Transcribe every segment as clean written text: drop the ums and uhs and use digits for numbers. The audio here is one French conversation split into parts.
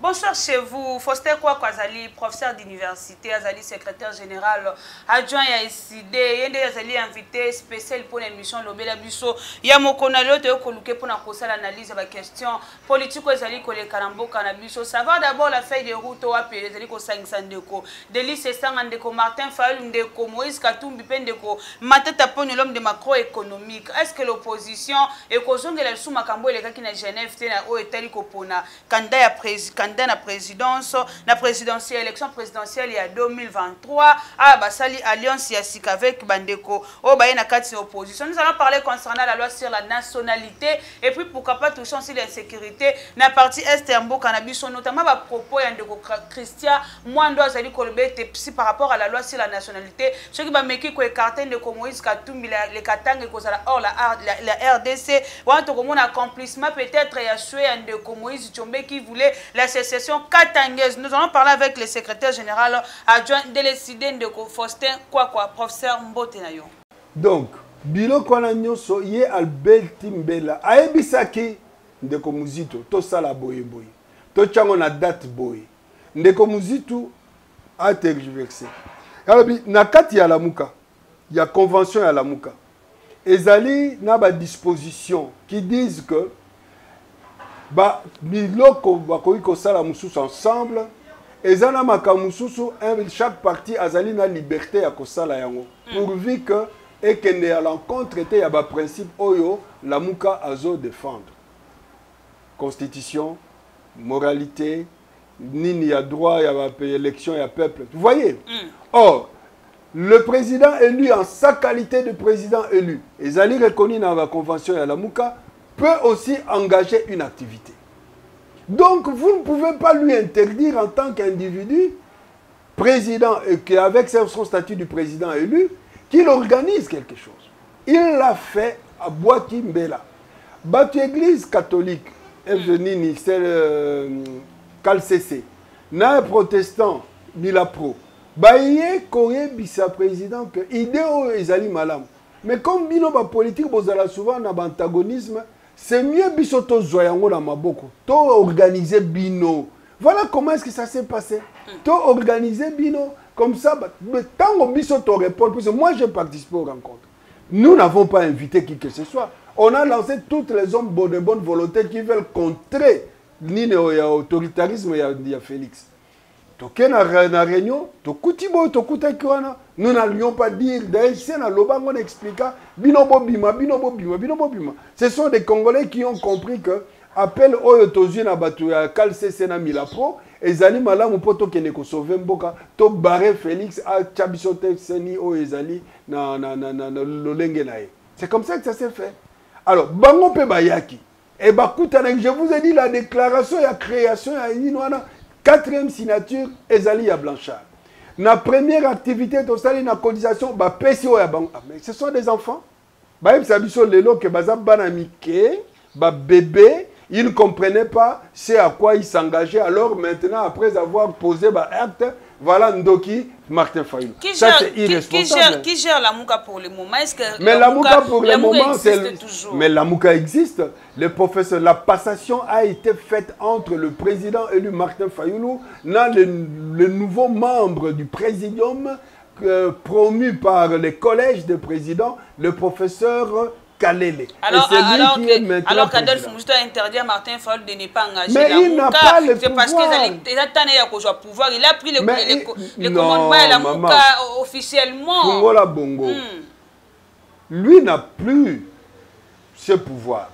Bonsoir chez vous. Foster Kouakou Azali, professeur d'université, Azali secrétaire général adjoint à SID, Yende Azali invité spécial pour l'émission Lobela Bisso. Yamokona Lote Koluke pour l'analyse de la question politique Azali Kole Karambo Kanabiso. Savoir d'abord la feuille de route au AP Azali Ko 500 Ndeko. Delis Estang Ndeko, Martin Fayulu Ndeko, Moïse Katumbi Pendeko, Matata Pony l'homme de macroéconomique. Est-ce que l'opposition est causée de la sous Makambo et les gars qui n'a Genève tena au Etali Kopona candidat à président dans la présidence, la présidentielle, élection présidentielle il y a 2023, à Basali Alliance Yassik avec Bandeko, au Bayena Kati opposition. Nous allons parler concernant la loi sur la nationalité et puis pourquoi pas toucher aussi l'insécurité. Dans la partie Est Mbo Cannabis, notamment à propos de Christian Mwando Azali Kolobé par rapport à la loi sur la nationalité. Ce qui va mettre que écarter de Moïse Katumbi, les Katang et hors la RDC, ou un accomplissement peut-être et à suer de Moïse Tchombe qui voulait la sécession katangaise. Nous allons parler avec le secrétaire général adjoint de l'ECD de Faustin Kouakou, professeur Mbotenayo. Donc, bilo kwana nyoso ye Albert Timbela aebisaki ndeko muzito to sala boye boye. To chango na date boye. Ndeko muzito a tergiversé. Alabi na kati ya Lamuka, il y a convention ya Lamuka. Ezali na ba disposition qui disent que ba biloko bakoki kosala mususu ensemble ezana makamususu chaque parti azali na liberté ya kosala yango pourvu que ekende à l'encontre te ya ba principe oyo Lamuka azo défendre constitution moralité nini ya droit ya ba élection ya peuple vous voyez or le président élu en sa qualité de président élu ezali reconnu dans la convention ya Lamuka peut aussi engager une activité. Donc, vous ne pouvez pas lui interdire en tant qu'individu, président, et qu'avec son statut de président élu, qu'il organise quelque chose. Il l'a fait à Boakimbela. Batu église catholique, Evgenini, c'est Kalsese, na protestant, Milapro, Baye Koye Bissa président, que idéo ezali malam. Mais comme bino ba politique, bozala souvent na antagonisme, c'est mieux bisoto zoyango na maboko. To organiser bino. Voilà comment est-ce que ça s'est passé. To organiser bino. Comme ça, tant que bisoto répond, parce que moi j'ai participé aux rencontres. Nous n'avons pas invité qui que ce soit. On a lancé toutes les hommes de bonne volonté qui veulent contrer l'autoritarisme de Félix. Toké na réunion, tokutibo tokutakwana. Nous n'allions pas dire d'ailleurs on expliqua binobo bima. Ce sont des Congolais qui ont compris que appel oyo tozu na batu ya Kalsese na Milapro ezali malamu poto kene ko sauver mboka to barrer Félix a chabisote seni o ezali na lolenge nae. C'est comme ça que ça s'est fait. Alors bango pe bayaki et bakutana je vous ai dit la déclaration ya création ya inwana 4e signature ezali ya Blanchard. La première activité de la cotisation, ce sont des enfants. Bébé, ils ne comprenaient pas c'est à quoi ils s'engageaient. Alors maintenant, après avoir posé acte, voilà Ndoki, Martin Fayulu. Ça, c'est irresponsable. Qui gère la Mouka pour le moment? Mais la Mouka pour le moment, mais la Mouka existe. Le professeur, la passation a été faite entre le président élu Martin Fayulu et le nouveau membre du présidium promu par les collèges de présidents, le professeur Kalele. Alors qu'Adolphe Mousta a interdit à Martin Fayulu de ne pas engager mais la il n'a pas le pouvoir. C'est parce qu'il a pouvoir. Il a pris le commandement à la Mouka officiellement. Lui n'a plus ce pouvoir.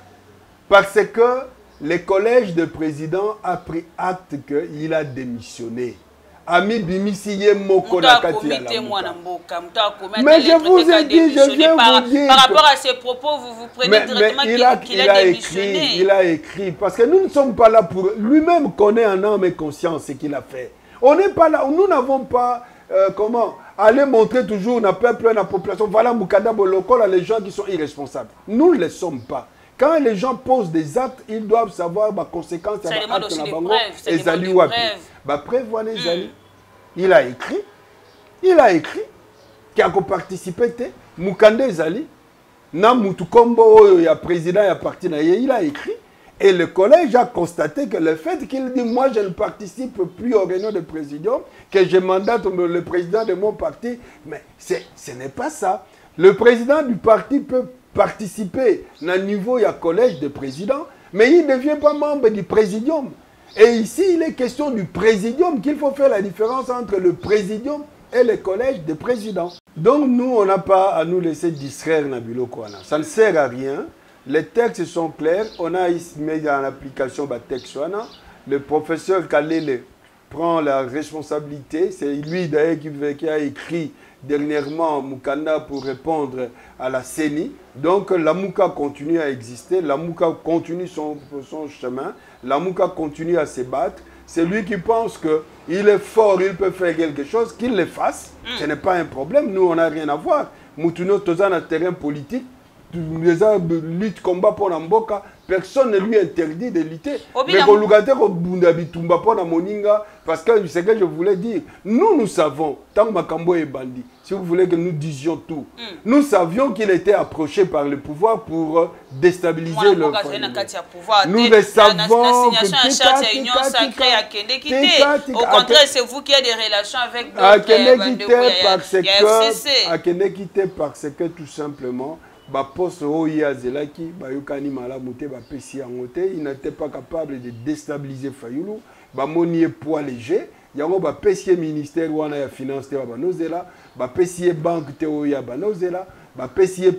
Parce que le collège de présidents a pris acte qu'il a démissionné. Ami Bimisiye Moko Nakati à la Mouka. Mais je vous ai dit, je viens vous dire. Par rapport à ses propos, vous prenez directement qu'il a démissionné. Il a écrit. Parce que nous ne sommes pas là pour... Lui-même connaît en âme et conscience ce qu'il a fait. On n'est pas là. Nous n'avons pas... aller montrer toujours au peuple, à la population. Voilà Moukada Boloko, les gens qui sont irresponsables. Nous ne le sommes pas. Quand les gens posent des actes, ils doivent savoir les conséquences. Ça demande aussi des preuves. Il a écrit qui a participé Moukande Zali na Mutukombo ya président ya parti na il a écrit Et le collège a constaté que le fait qu'il dit « moi je ne participe plus aux réunions de présidium, que je mandate le président de mon parti », mais ce n'est pas ça. Le président du parti peut participer à niveau, il y a collège de présidents, mais il ne devient pas membre du présidium. Et ici, il est question du présidium, qu'il faut faire la différence entre le présidium et le collège de présidents. Donc nous, on n'a pas à nous laisser distraire Nabilo Kouana. Ça ne sert à rien. Les textes sont clairs. On a mis en application le texte. Le professeur Kalele prend la responsabilité. C'est lui d'ailleurs qui a écrit dernièrement Mukanda pour répondre à la CENI. Donc la Mouka continue à exister. La Mouka continue son chemin. La Mouka continue à se battre. C'est lui qui pense qu'il est fort, il peut faire quelque chose, qu'il le fasse. Ce n'est pas un problème. Nous, on n'a rien à voir. Moutuno, Tozan, un terrain politique, les lutte, combat pour Namboka, personne ne lui interdit de lutter. Mais parce que c'est ce que je voulais dire. Nous savons, tant Makambo est bandit, si vous voulez que nous disions tout, nous savions qu'il était approché par le pouvoir pour déstabiliser le pouvoir. Nous le savons. Au contraire, c'est vous qui avez des relations avec d'autres. Parce que tout simplement, poste Zelaki, il n'était pas capable de déstabiliser Fayoulou. Moni poids léger. Il y a un ministère où on a finance banque théoria banozela,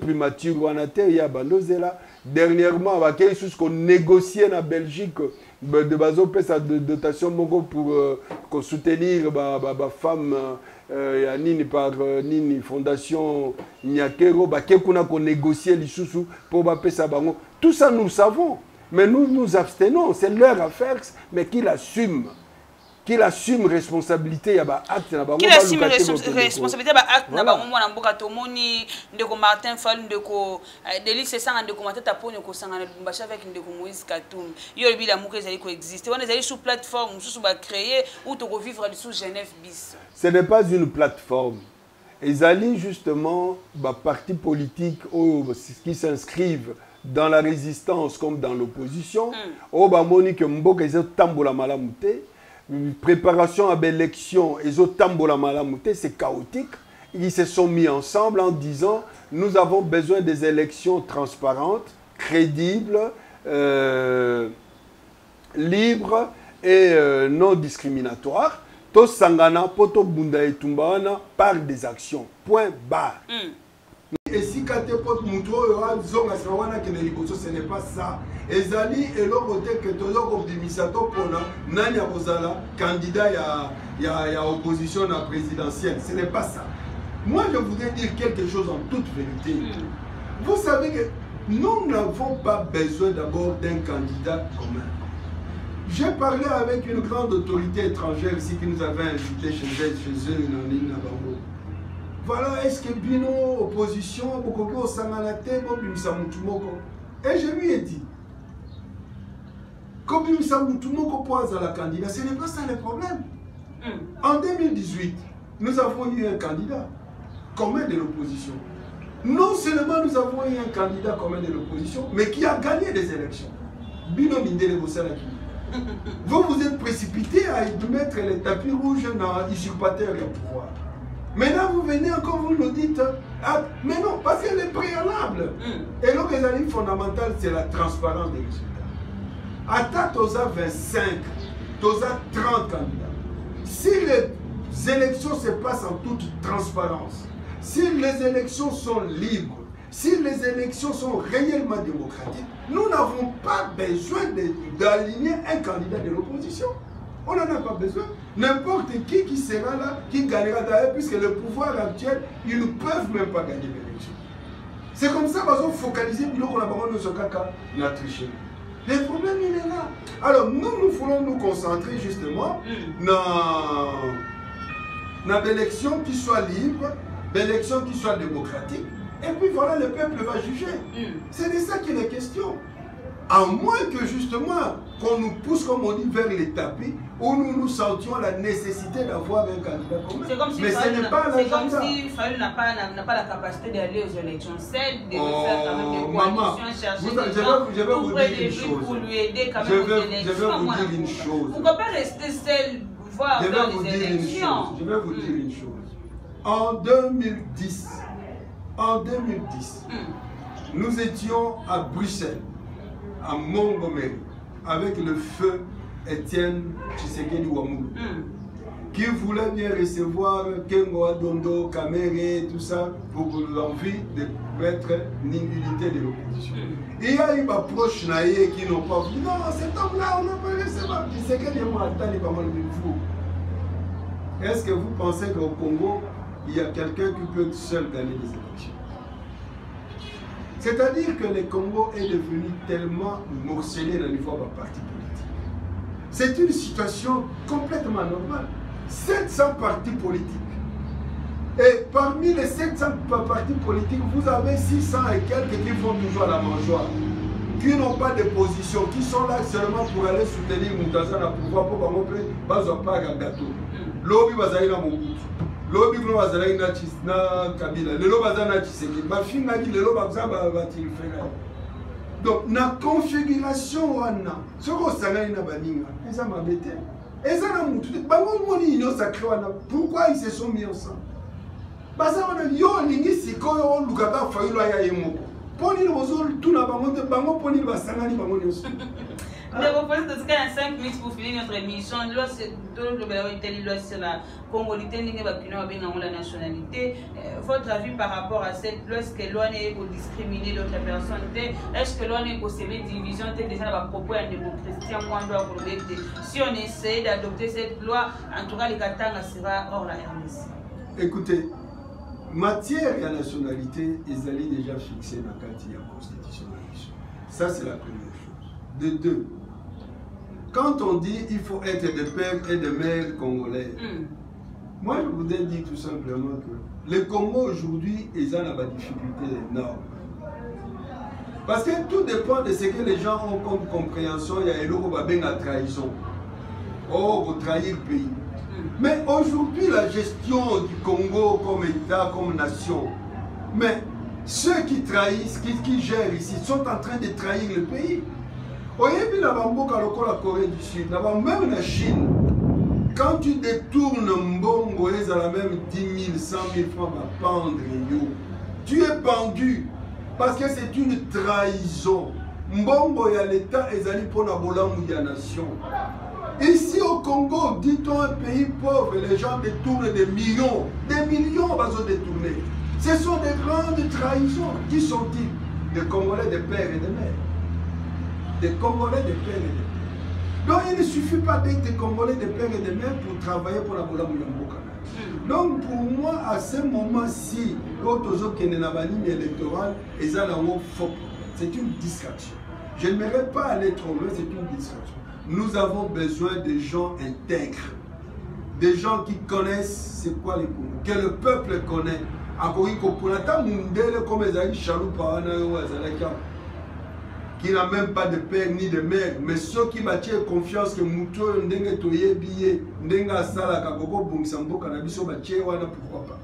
primature où on a théoria banozela. Dernièrement, qu'on négociait en Belgique de bazo pesa de dotation pour soutenir les femmes nini par nini fondation Nyakero bakekuna qu'on négocier les sous pour pesa bango. Tout ça nous savons. Mais nous nous abstenons, c'est leur affaire, mais qu'il assume responsabilité, il y a acte qu'il assume responsabilité, acte na bango mwana mboka tomoni ndeko Martin Fall ndeko Delice sanga ndeko matata pone ko sanga na Lubumbashi avec ndeko Moïse Katumbi. Yo bi la muka ezali ko exister. On ezali sous plateforme, sous ba créer ou to vivre sous Genève bis. Ce n'est pas une plateforme. Ezali justement ba parti politique qui s'inscrivent dans la résistance comme dans l'opposition, au Monique Mboka et Tambola Malamouté, préparation à l'élection et Tambola Malamouté, c'est chaotique. Ils se sont mis ensemble en disant nous avons besoin des élections transparentes, crédibles, libres et non discriminatoires. Tous Sangana, Poto Bunda et Tumbaana par des actions. Point barre. Et si quand tu ce n'est pas ça. Ezali et l'autre que tu as comme démissato pour Nanya Rosala, candidat il y a opposition à la présidentielle. Ce n'est pas ça. Moi, je voudrais dire quelque chose en toute vérité. Vous savez que nous n'avons pas besoin d'abord d'un candidat commun. J'ai parlé avec une grande autorité étrangère ici qui nous avait invités chez eux, une ligne à Bango. Voilà, est-ce que Bino, opposition, Bokoko, Sanganate, Bobimisa Moutumoko. Et je lui ai dit, Bobimisa Moutumoko pose à la candidat, ce n'est pas ça le problème. En 2018, nous avons eu un candidat commun de l'opposition. Non seulement nous avons eu un candidat commun de l'opposition, mais qui a gagné des élections. Bino Mindele Bossalaki. Vous vous êtes précipité à mettre les tapis rouges dans l'usurpateur du pouvoir. Maintenant, vous venez encore, vous nous dites, ah, mais non, parce que les préalables. Et l'organisme fondamental, c'est la transparence des résultats. À Toza 25, Toza 30 candidats. Si les élections se passent en toute transparence, si les élections sont libres, si les élections sont réellement démocratiques, nous n'avons pas besoin d'aligner un candidat de l'opposition. On n'en a pas besoin. N'importe qui sera là, qui gagnera d'ailleurs, puisque le pouvoir actuel, ils ne peuvent même pas gagner l'élection. C'est comme ça qu'ils ont focalisé, puis nous, on a ce caca, on a triché. Le problème, il est là. Alors, nous voulons nous concentrer justement dans l'élection qui soit libre, l'élection qui soit démocratique. Et puis voilà, le peuple va juger. C'est de ça qu'il est question. À moins que justement, qu'on nous pousse, comme on dit, vers les tapis, où nous nous sentions la nécessité d'avoir un candidat commun. Mais ce n'est pas l'agenda. C'est comme si Fayou n'a pas la capacité d'aller aux élections. C'est de faire quand même des coalitions, chercher des gens pour lui aider quand même aux élections. Je vais vous dire une chose. Pourquoi pas rester seul, voir dans les élections? Je vais vous dire une chose. En 2010, nous étions à Bruxelles, à Montgomery, avec le feu Étienne Tshisekedi Ouamoulou, qui voulait bien recevoir Kengo Adondo, Kamere, tout ça, pour l'envie de mettre une unité de l'opposition. Il y a eu des proches qui n'ont pas dit non, cet homme-là, on ne peut pas recevoir. Tshisekedi Ouamoulou, pas mal de vous. Est-ce que vous pensez qu'au Congo, il y a quelqu'un qui peut seul gagner des élections? C'est-à-dire que le Congo est devenu tellement morcelé au niveau de parti politique. C'est une situation complètement normale. 700 partis politiques. Et parmi les 700 partis politiques, vous avez 600 et quelques qui font toujours la mangeoire, qui n'ont pas de position, qui sont là seulement pour aller soutenir Moutaza na pouvoir pour qu'on ne pas un gâteau. L'obi bazali na Mobutu. L'obi bazali na Kabila. L'obi bazali na Tshisekedi. Ma fille m'a dit l'obi bazali na faire. Donc, la configuration, ce qu'on s'en na baninga, ça m'a bêté. Et ça n'a pas pourquoi ils se sont mis ensemble? Parce que yo lingi sikoyo lukaka fayilo ya yemoko. Poni le bozol tout na bango bango poni ba sangani bango nyonso. Nous avons posé de 5 minutes pour finir notre émission. La congolité la nationalité. Votre avis par rapport à cette loi, est-ce que l'on est pour discriminer d'autres personnes? Est-ce que l'on est pour s'aimer division? Déjà, la propos en démocratie, si on essaie d'adopter cette loi, en tout cas, les Katanga sera hors la RDC. Écoutez, matière et la nationalité, ils allaient déjà fixer dans la constitution. Ça, c'est la première chose. De deux, quand on dit qu'il faut être des pères et des mères congolais, moi je voudrais dire tout simplement que le Congo aujourd'hui est dans la difficulté énorme. Parce que tout dépend de ce que les gens ont comme compréhension. Il y a la trahison. Oh, vous trahir le pays. Mais aujourd'hui, la gestion du Congo comme État, comme nation, mais ceux qui trahissent, qui gèrent ici, sont en train de trahir le pays. Oyebi na bamboka lokola la Corée du Sud, même la Chine, quand tu détournes mbongo, ils ont la même 10 000, 100 000 francs à pendre yo. Tu es pendu parce que c'est une trahison. Mbongo ya l'État ezali pour la bolamou ya nation. Ici au Congo, dit-on un pays pauvre, les gens détournent des millions vont détourner. Ce sont des grandes trahisons. Qui sont-ils? Des Congolais, des pères et des mères. Des Congolais, des pères et des mères. Donc il ne suffit pas d'être des Congolais, des pères et des mères pour travailler pour la Bola Moulamboka. Donc pour moi, à ce moment-ci, l'autre qui est dans la ligne électorale, c'est une distraction. Je n'aimerais pas aller trop loin, c'est une distraction. Nous avons besoin de gens intègres, des gens qui connaissent c'est quoi les Congolais, que le peuple connaît. Qui n'a même pas de père ni de mère, mais ceux qui m'attirent confiance que Mouto ndenge toye billet, ndenga sala kakoko bungsambo kanabiso batie wana, pourquoi pas?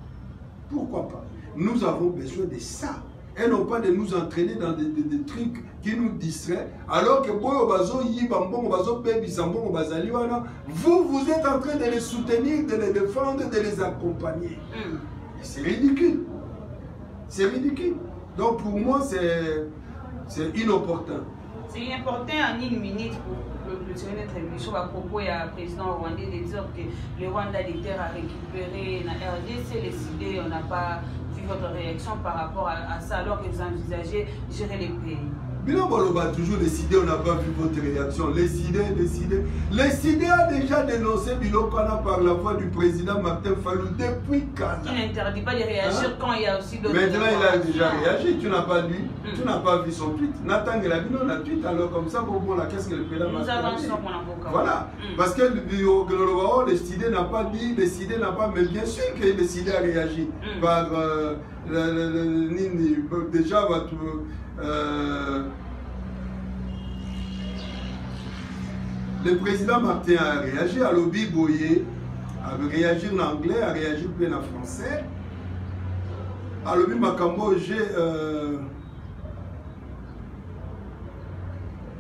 Pourquoi pas? Nous avons besoin de ça. Et non pas de nous entraîner dans des trucs qui nous distraient, alors que vous êtes en train de les soutenir, de les défendre, de les accompagner. C'est ridicule. C'est ridicule. Donc pour moi, c'est inopportun. C'est inopportun en une minute pour clôturer notre émission à propos du président rwandais de dire que le Rwanda des terres a récupéré la RDC, les idées, on n'a pas vu votre réaction par rapport à ça alors que vous envisagez gérer les pays. Bilan Boloba a toujours décidé, on n'a pas vu votre réaction. Les idées a déjà dénoncé Bilan Kana par la voix du président Martin Fayulu depuis quand? Il n'interdit pas de réagir quand il y a aussi d'autres. Maintenant il a déjà réagi, tu n'as pas lu, tu n'as pas vu son tweet. Nathan Gelabino a tweet, alors comme ça, bon là, qu'est-ce que le président Nous avançons mon avocat. Voilà, parce que le décidé n'a pas dit, décidé n'a pas, mais bien sûr que le décidé a réagi par déjà Le président Martin a réagi à l'Obi Boye, a réagi en anglais, a réagi en français. À l'Obi Makambo, j'ai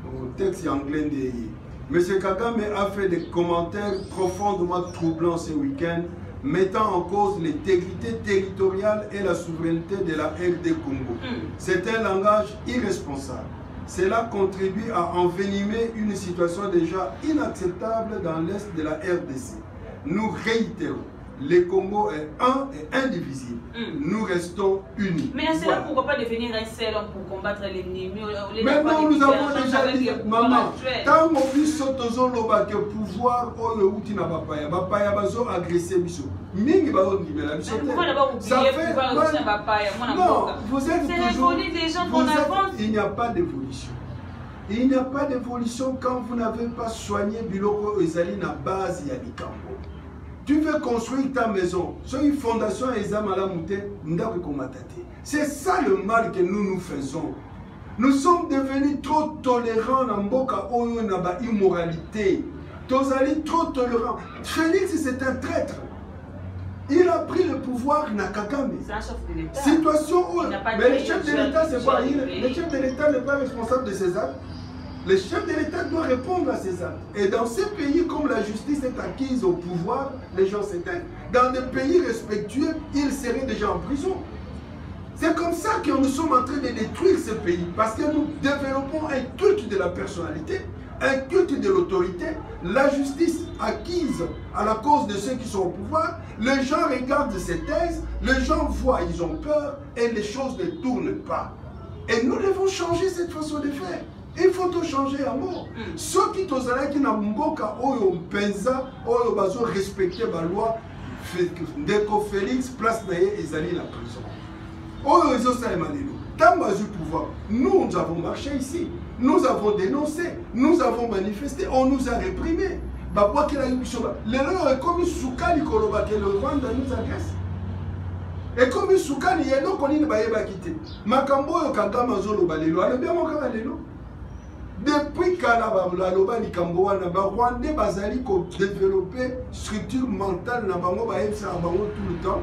au texte anglais de M. Kagame a fait des commentaires profondément troublants ce week-end, mettant en cause l'intégrité territoriale et la souveraineté de la RD Congo. C'est un langage irresponsable. Cela contribue à envenimer une situation déjà inacceptable dans l'est de la RDC. Nous réitérons, le Congo est un et indivisible. Nous restons unis. Mais à cela, pourquoi pas devenir un seul homme pour combattre l'ennemi? Maintenant, nous avons déjà dit, maman, tant qu'on puisse sauter le pouvoir, Bapaya bazo agressé biso. Mingi bazo ndimela biso. Ça fait non, vous êtes toujours des gens qu'on avance. Il n'y a pas d'évolution. Il n'y a pas d'évolution quand vous n'avez pas soigné Biloko Ezali na base ya Likambo. Tu veux construire ta maison sur une fondation c'est ça le mal que nous faisons. Nous sommes devenus trop tolérants dans Mboka Oyo Naba immoralité. Tozali trop tolérants. Félix c'est un traître. Il a pris le pouvoir Nakagame. C'est un chef de l'État. Situation où... Mais le chef de l'État c'est quoi? Le chef de l'État n'est pas responsable de ses actes. Le chef de l'État doit répondre à ces actes. Et dans ces pays, comme la justice est acquise au pouvoir, les gens s'éteignent. Dans des pays respectueux, ils seraient déjà en prison. C'est comme ça que nous sommes en train de détruire ce pays. Parce que nous développons un culte de la personnalité, un culte de l'autorité, la justice acquise à la cause de ceux qui sont au pouvoir. Les gens regardent ces thèses, les gens voient, ils ont peur, et les choses ne tournent pas. Et nous devons changer cette façon de faire. Il faut tout changer à mort. Ceux qui sont qui n'ont pas pensa, oyo bazo respecter la loi, Ndeko Félix place naie ezali la prison. Oyo ezo salema lelo. Tant bazu pouvoir, nous avons marché ici, nous avons dénoncé, nous avons manifesté, on nous a réprimés. Babwa qui l'a eu bisoba. Lelo est comme Soukali Koloba que le Rwanda nous agresse. Et comme Soukali yeno konini bayeba kité. Makambo yo Kagame azoloba lelo, ale bien mon kaka lelo. Depuis Kalaba, la Loba Nikamboana, Rwandais bazali ko développer structure mentale na bango ba yebisa na bango tout le temps.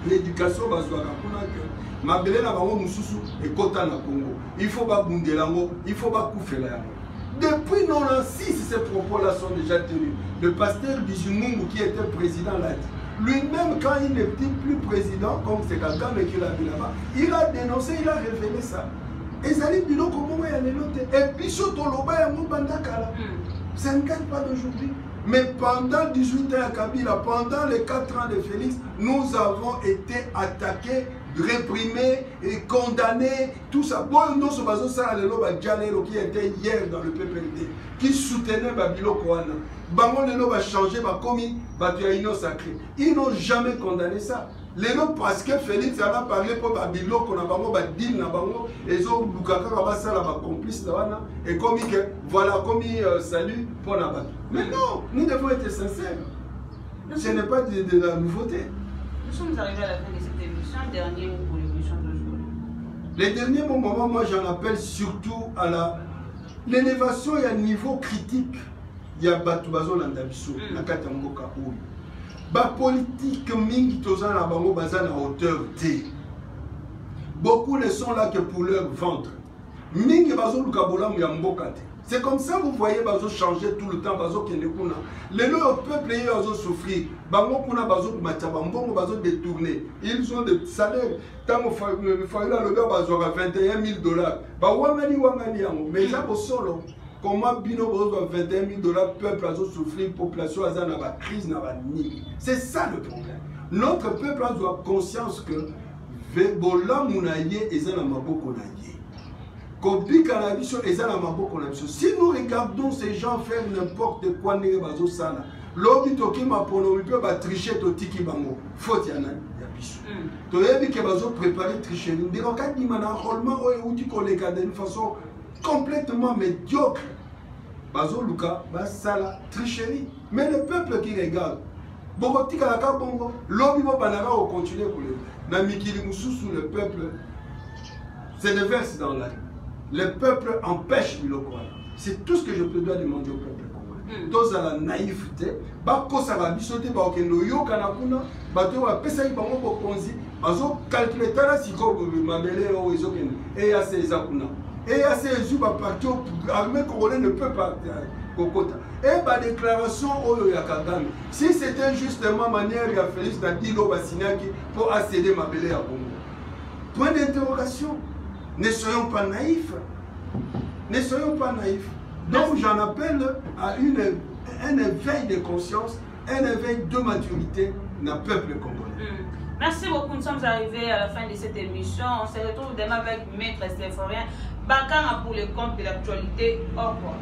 L'éducation bazwaka kuna que mabele na bango mususu ekota na Congo. Il faut ba bundelango, il faut ba koufela yango. Depuis 96, ces propos-là sont déjà tenus. Le pasteur Bizumungu qui était président l'a dit. Lui-même, quand il n'était plus président, comme c'est Kagame qui l'a vu là-bas, il a dénoncé, il a révélé ça. Et ça dit, et puis surtout, ça ne gagne pas d'aujourd'hui. Mais pendant 18 ans à Kabila, pendant les 4 ans de Félix, nous avons été attaqués, réprimés et condamnés. Tout ça. Bon, nous sommes qui était hier dans le PPRD, qui soutenait Babilo Koana. Bango Lelo va changer, va commis, va tuer sacré. Ils n'ont jamais condamné ça. Les gens, parce que Félix a parlé pour Babilo, qu'on a bango, deal na bango, et zo Lukaka va ça là, va complice là, et comme que voilà, comme salut pour Nabat. Mais non, nous devons être sincères. Ce n'est pas de la nouveauté. Nous sommes arrivés à la fin de cette émission. Dernier mot pour l'émission d'aujourd'hui. Les derniers moments, moi j'en appelle surtout à l'élévation et à un niveau critique. Il y a Batubazo Landabiso, la Katamboka Oui. Ba politique mingi tozan na bango bazan à hauteur T. Beaucoup ne sont là que pour leur ventre. Mingi bazo lukabola muyamboka te. C'est comme ça vous voyez bazo changer tout le temps bazo kende kuna. Les le peuple y bazo souffrir. Bango kuna bazo mataba mbongo bazo détourner. Ils ont des salaires. Tant fallu le gars bazo à $21 000. Ba wangani yango. Mais ça au solo. Comment Bino Bozo 21 000 $, peuple a souffert, population a une crise, c'est ça le problème. Notre peuple a conscience que Vebola Mounaye est un amaboko naye. Kobi Kanabiso est un amaboko naye. Si nous regardons ces gens faire n'importe quoi, Bazo Sana, l'obi toki ma pono, il peut tricher to tiki bango. Faut y en a. Tu as vu que Bazo préparer tricherie. Des regards qui m'ont enrôlement ou tu connais d'une façon complètement médiocre. Bazo Luka, Basala, tricherie. Mais le peuple qui regarde, Bogoti Kalaka Bongo, l'Obi Banara au continuer pour le Namikili Moussou, le peuple se déverse dans la rue. Le peuple empêche Biloko. C'est tout ce que je peux demander au peuple congolais. tozala naïf te bakosaka biso te bakokende oyokana kuna bato oyo bapesaki bango bokonzi bazocalcule tala sikoyo mabele oyo ezokende EAC eza kuna EAC ezwi baparti armée congolais ne peut pas kokota et badéclaration oyo ya Kagame si c'était justement manière ya Félix Nadilo basignaki pour accéder mabele ya Congo. Point d'interrogation. Ne soyons pas naïfs. Ne soyons pas naïfs. Donc j'en appelle à un éveil de conscience, un éveil de maturité d'un peuple congolais. Merci beaucoup, nous sommes arrivés à la fin de cette émission. On se retrouve demain avec Maître Stéphorien Bakanga pour le compte de l'actualité. Au revoir.